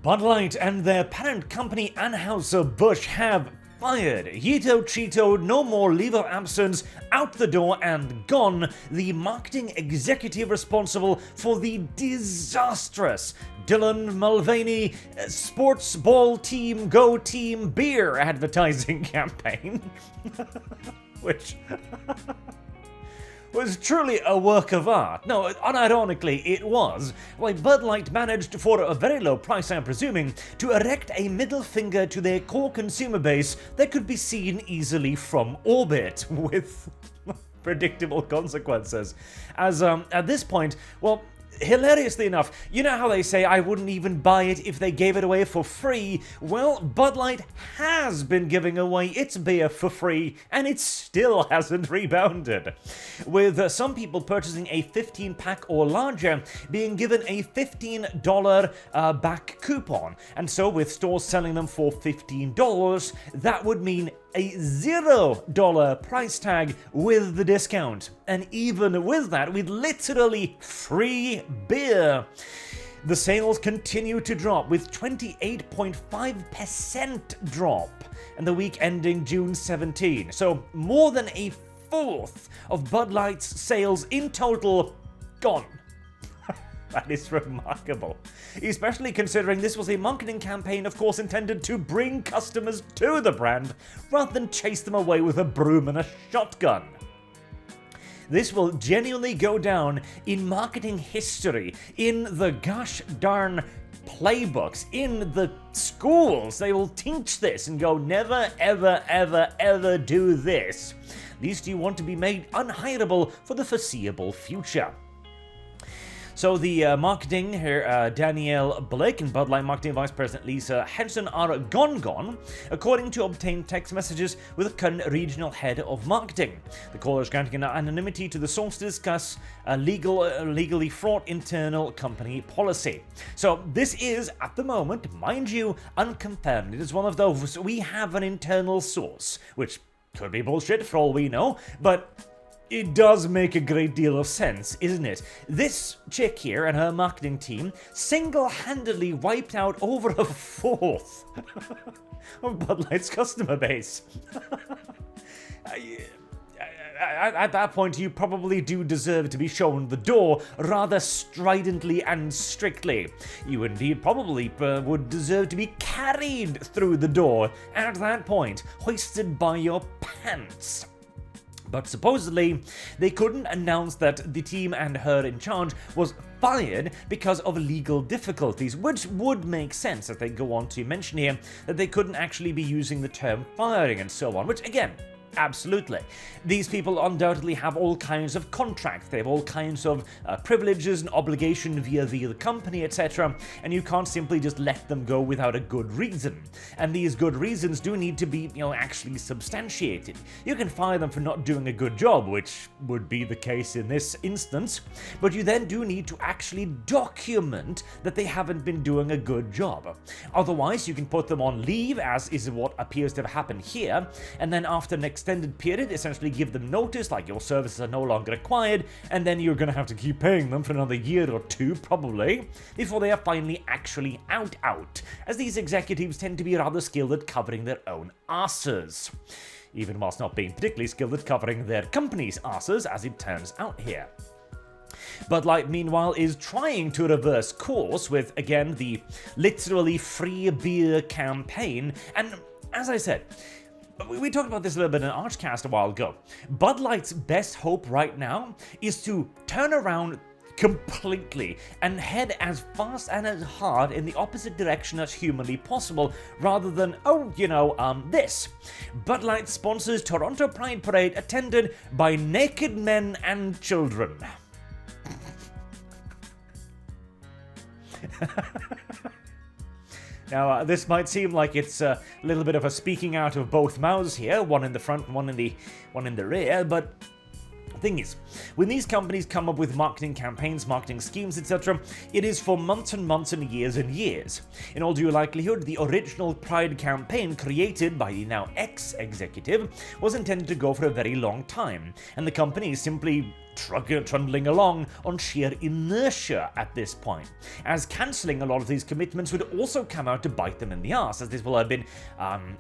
Bud Light and their parent company Anheuser-Busch have fired Yito Cheeto, no more leave of absence, out the door and gone, the marketing executive responsible for the disastrous Dylan Mulvaney Sports Ball Team Go Team Beer advertising campaign, which was truly a work of art. No, unironically, it was. Why, Bud Light managed, for a very low price I'm presuming, to erect a middle finger to their core consumer base that could be seen easily from orbit, with predictable consequences. As, at this point, well, hilariously enough, you know how they say I wouldn't even buy it if they gave it away for free? Well, Bud Light has been giving away its beer for free, and it still hasn't rebounded. With some people purchasing a 15-pack or larger being given a $15 back coupon. And so with stores selling them for $15, that would mean a $0 price tag with the discount. And even with that, with literally free beer, the sales continue to drop, with 28.5% drop in the week ending June 17. So more than a fourth of Bud Light's sales in total gone. That is remarkable, especially considering this was a marketing campaign, of course, intended to bring customers to the brand rather than chase them away with a broom and a shotgun. This will genuinely go down in marketing history, in the gosh darn playbooks, in the schools. They will teach this and go, never, ever, ever, ever do this. These two want to be made unhireable for the foreseeable future. So the marketing here, Danielle Blake and Bud Light Marketing Vice President Lisa Henson are gone, according to obtained text messages with the current regional head of marketing. The caller is granting anonymity to the source to discuss a legally fraught internal company policy. So this is, at the moment, mind you, unconfirmed. It is one of those, we have an internal source, which could be bullshit for all we know, but it does make a great deal of sense, isn't it? This chick here and her marketing team single-handedly wiped out over a fourth of Bud Light's customer base. At that point, you probably do deserve to be shown the door rather stridently and strictly. You indeed probably would deserve to be carried through the door at that point, hoisted by your pants. But supposedly, they couldn't announce that the team and her in charge was fired because of legal difficulties, which would make sense as they go on to mention here that they couldn't actually be using the term firing and so on, which again, absolutely. These people undoubtedly have all kinds of contracts, they have all kinds of privileges and obligation via the company, etc., and you can't simply just let them go without a good reason. And these good reasons do need to be, actually substantiated. You can fire them for not doing a good job, which would be the case in this instance, but you then do need to actually document that they haven't been doing a good job. Otherwise, you can put them on leave, as is what appears to have happened here, and then after an extended period, essentially give them notice, like your services are no longer required, and then you're going to have to keep paying them for another year or two, probably, before they are finally actually out, as these executives tend to be rather skilled at covering their own asses. Even whilst not being particularly skilled at covering their company's asses, as it turns out here. Bud Light, meanwhile, is trying to reverse course with, again, the literally free beer campaign, and as I said, we talked about this a little bit in ArchCast a while ago. Bud Light's best hope right now is to turn around completely and head as fast and as hard in the opposite direction as humanly possible, rather than, this. Bud Light sponsors Toronto Pride Parade attended by naked men and children. Now, this might seem like it's a little bit of a speaking out of both mouths here, one in the front and one in the rear, but the thing is, when these companies come up with marketing campaigns, marketing schemes, etc., it is for months and months and years. In all due likelihood, the original Pride campaign created by the now ex-executive was intended to go for a very long time, and the company is simply trundling along on sheer inertia at this point, as cancelling a lot of these commitments would also come out to bite them in the arse, as this will have been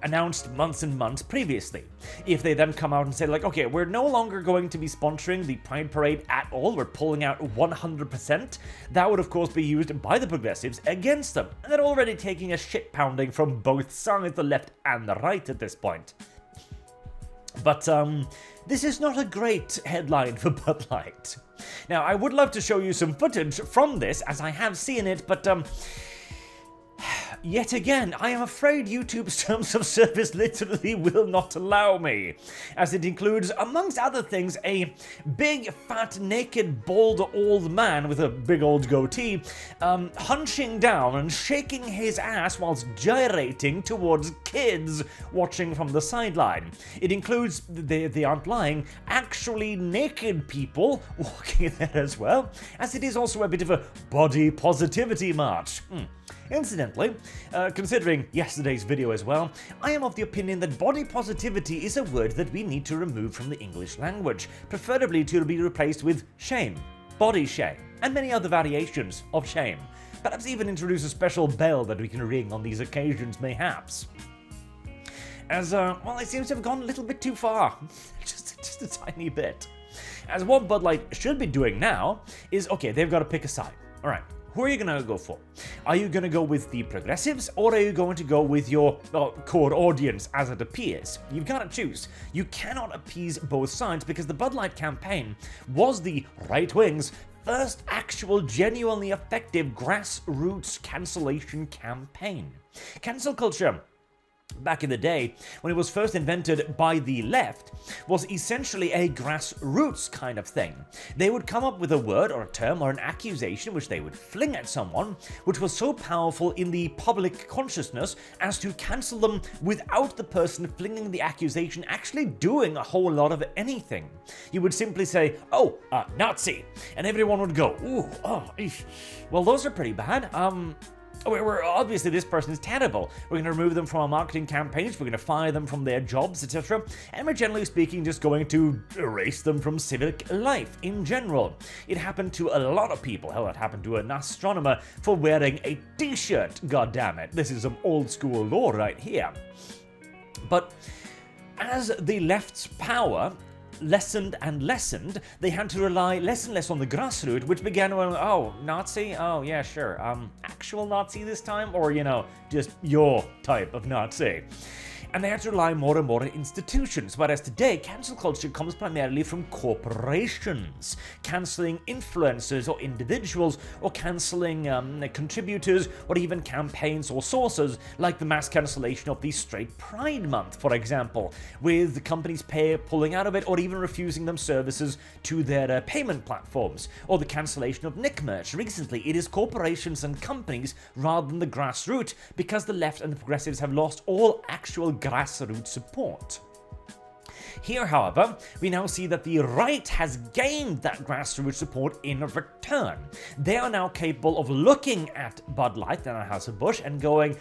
announced months and months previously. If they then come out and say, like, okay, we're no longer going to be sponsoring the Pride Parade at all, we're pulling out 100%, that would of course be used by the progressives against them, and they're already taking a shit pounding from both sides, the left and the right at this point. But this is not a great headline for Bud Light. Now, I would love to show you some footage from this, as I have seen it, but yet again, I am afraid YouTube's terms of service literally will not allow me, as it includes, amongst other things, a big, fat, naked, bald old man with a big old goatee, hunching down and shaking his ass whilst gyrating towards kids watching from the sideline. It includes, they aren't lying, actually naked people walking there as well, as it is also a bit of a body positivity march. Incidentally, considering yesterday's video as well, I am of the opinion that body positivity is a word that we need to remove from the English language, preferably to be replaced with shame, body shame, and many other variations of shame. Perhaps even introduce a special bell that we can ring on these occasions, mayhaps. As, well, it seems to have gone a little bit too far. just a tiny bit. As what Bud Light should be doing now is, okay, they've got to pick a side. Alright. Who are you going to go for? Are you going to go with the progressives, or are you going to go with your core audience as it appears? You've got to choose. You cannot appease both sides, because the Bud Light campaign was the right wing's first actual genuinely effective grassroots cancellation campaign. Cancel culture, back in the day, when it was first invented by the left, was essentially a grassroots kind of thing. They would come up with a word or a term or an accusation which they would fling at someone, which was so powerful in the public consciousness as to cancel them without the person flinging the accusation actually doing a whole lot of anything. You would simply say, oh, Nazi, and everyone would go, ooh, oh, eesh. Well, those are pretty bad. We're obviously, this person is terrible. We're going to remove them from our marketing campaigns, we're going to fire them from their jobs, etc. And we're generally speaking just going to erase them from civic life in general. It happened to a lot of people. Hell, it happened to an astronomer for wearing a t-shirt, goddammit. This is some old school lore right here. But as the left's power lessened and lessened, they had to rely less and less on the grassroots, which began with, oh, Nazi? Oh, yeah, sure. Actual Nazi this time? Or, you know, just your type of Nazi? And they had to rely more and more on institutions, whereas today, cancel culture comes primarily from corporations, cancelling influencers or individuals, or cancelling contributors, or even campaigns or sources, like the mass cancellation of the Straight Pride Month, for example, with the companies pulling out of it, or even refusing them services to their payment platforms, or the cancellation of Nick merch. Recently, it is corporations and companies rather than the grassroots, because the left and the progressives have lost all actual grassroots support. Here, however, we now see that the right has gained that grassroots support in return. They are now capable of looking at Bud Light and Anheuser-Busch and going,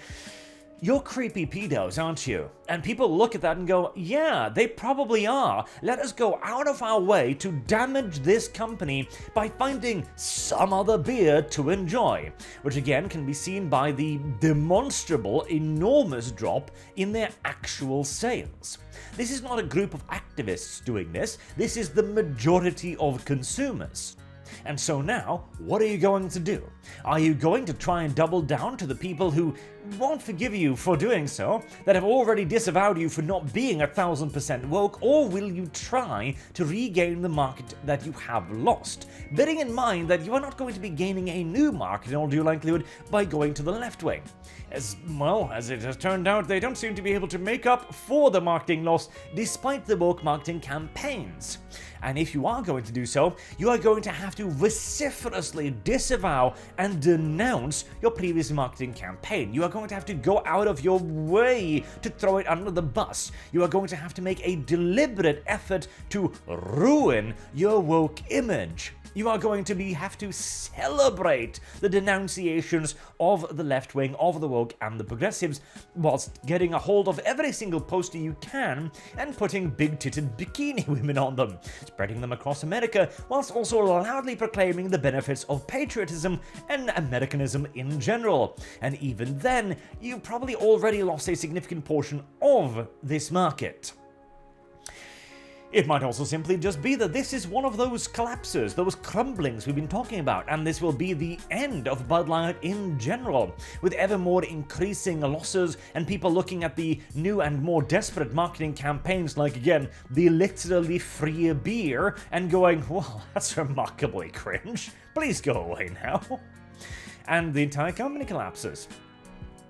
you're creepy pedos, aren't you? And people look at that and go, yeah, they probably are. Let us go out of our way to damage this company by finding some other beer to enjoy. Which again can be seen by the demonstrable, enormous drop in their actual sales. This is not a group of activists doing this. This is the majority of consumers. And so now, what are you going to do? Are you going to try and double down to the people who won't forgive you for doing so, that have already disavowed you for not being 1000% woke, or will you try to regain the market that you have lost? Bearing in mind that you are not going to be gaining a new market in all due likelihood by going to the left wing. As well, as it has turned out, they don't seem to be able to make up for the marketing loss despite the woke marketing campaigns. And if you are going to do so, you are going to have to vociferously disavow and denounce your previous marketing campaign. You are going to have to go out of your way to throw it under the bus. You are going to have to make a deliberate effort to ruin your woke image. you are going to have to celebrate the denunciations of the left wing, of the woke and the progressives, whilst getting a hold of every single poster you can and putting big-titted bikini women on them, spreading them across America, whilst also loudly proclaiming the benefits of patriotism and Americanism in general. And even then, you've probably already lost a significant portion of this market. It might also simply just be that this is one of those collapses, those crumblings we've been talking about, and this will be the end of Bud Light in general, with ever more increasing losses and people looking at the new and more desperate marketing campaigns like, again, the literally free beer, and going, well, that's remarkably cringe, please go away now. And the entire company collapses.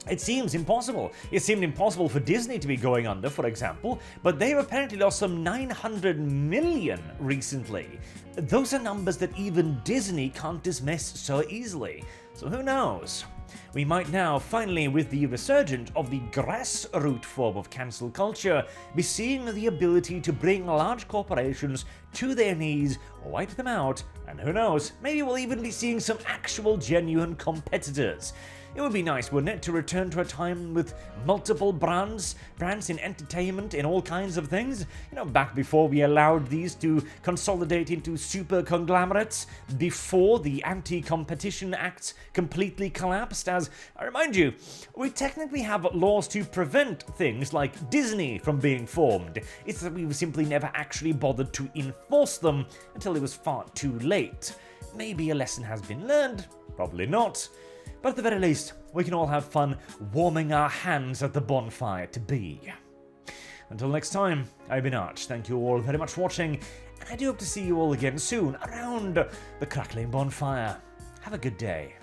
It seems impossible. It seemed impossible for Disney to be going under, for example, but they've apparently lost some 900 million recently. Those are numbers that even Disney can't dismiss so easily. So who knows? We might now, finally, with the resurgence of the grassroots form of cancel culture, be seeing the ability to bring large corporations to their knees, wipe them out, and who knows, maybe we'll even be seeing some actual genuine competitors. It would be nice, wouldn't it, to return to a time with multiple brands in entertainment, in all kinds of things? You know, back before we allowed these to consolidate into super conglomerates, before the Anti-Competition Act completely collapsed, as, I remind you, we technically have laws to prevent things like Disney from being formed. It's that we've simply never actually bothered to enforce them until it was far too late. Maybe a lesson has been learned, probably not. But at the very least, we can all have fun warming our hands at the bonfire to be. Until next time, I've been Arch. Thank you all very much for watching, and I do hope to see you all again soon around the crackling bonfire. Have a good day.